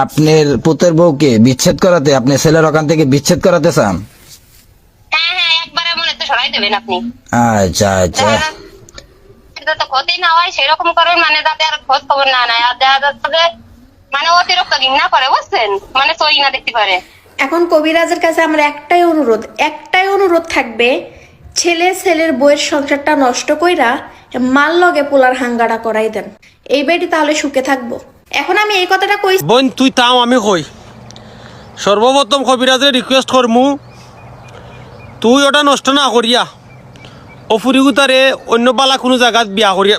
আপনার পুতের বউকে বিচ্ছেদ করাতে আপনি ছেলের ওখান থেকে বিচ্ছেদ করাতে চান? হ্যাঁ হ্যাঁ, একবারে মনে তো সরাই দেবেন আপনি। আচ্ছা আচ্ছা, যাতে ক্ষতি না হয় সেরকম করবেন, মানে যাতে আর খোঁজ খবর না নেয়, আর দেখা যাচ্ছে যে মানে অতিরিক্ত ঘৃণা করে, বুঝছেন, মানে সই না দেখতে পারে। এখন কবিরাজের কাছে আমার একটাই অনুরোধ থাকবে, ছেলের বইয়ের সংসারটা নষ্ট কইরা মাল লগে পোলার হাঙ্গাটা করাই দেন, এই বেটি তাহলে সুখে থাকবো। এখন আমি এই কথাটা কই, বোন তুই তাও আমি কই, সর্বপ্রথম কবিরাজের রিকোয়েস্ট করমু, তুই ওটা নষ্ট না করিয়া অফুরিগুতারে অন্য পালা কোনো জায়গাত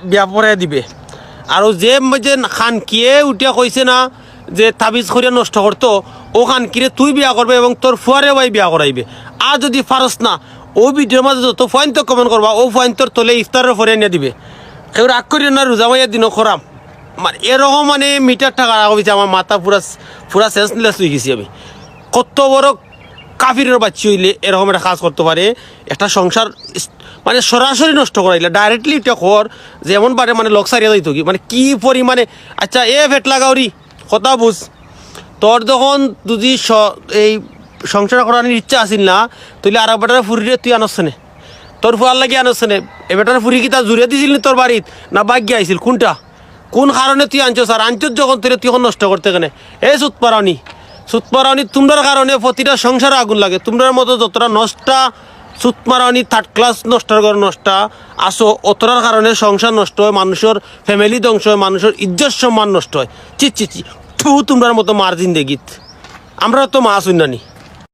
বিয়া পড়াই দিবে। আর যে খানকিয়ে উঠিয়া কইছে না যে তাবিজ করিয়া নষ্ট করতো, ও খানকিরে তুই বিয়া করবে এবং তোর ফুয়ারে ভাই বিয়া করাইবে। আর যদি ফারস না, ও ভিডিওর মাঝে যত পয়েন্ট কমেন্ট করবা, ও পয়েন্টর তলে ইফতারের ফরে এনে দিবে। কেউ রাগ করিও না, রোজা মাইয়া দিনও খরাম মানে এরকম মানে মিটার টাকা রাখা হয়েছে। আমার মাথা পুরা সেন্সলেস হয়ে গেছি আমি। কত বড় কাফিরের বাচ্চা হইলে এরকম একটা কাজ করতে পারে, একটা সংসার মানে সরাসরি নষ্ট করাইলে ডাইরেক্টলি এটা খর যেমন পারে মানে লোক সারিয়া যাইত কি মানে কি পরিমাণে। আচ্ছা এ ফেট লাগাওরি কথা বুঝ, তোর যখন যদি এই সংসার করার ইচ্ছা আসিল না, তুইলে আর বেটার ফুরিয়ে তুই আনসনে, তোর ফুয়ার লাগিয়ে আনসনে। এ বেটার ফুরি কি তা জুড়ে দিছিল নি তোর বাড়িত, না বাগ্যে আইছিল কোনটা, কোন কারণে তুই আনছস? আর আনছস যখন তুই তুই নষ্ট করতে কেনে এই সুত পারাওনি তোমরার কারণে প্রতিটা সংসারে আগুন লাগে। তোমরার মতো যতটা নষ্টা সুত মারাওনি থার্ড ক্লাস নষ্টার ঘর নষ্টা আসো, অতটার কারণে সংসার নষ্ট হয়, মানুষের ফ্যামিলি ধ্বংস হয়, মানুষের ইজ্জত সম্মান নষ্ট হয়। চি তোমরার মতো মার জিন্দেগিত আমরা তো মা শুনানি।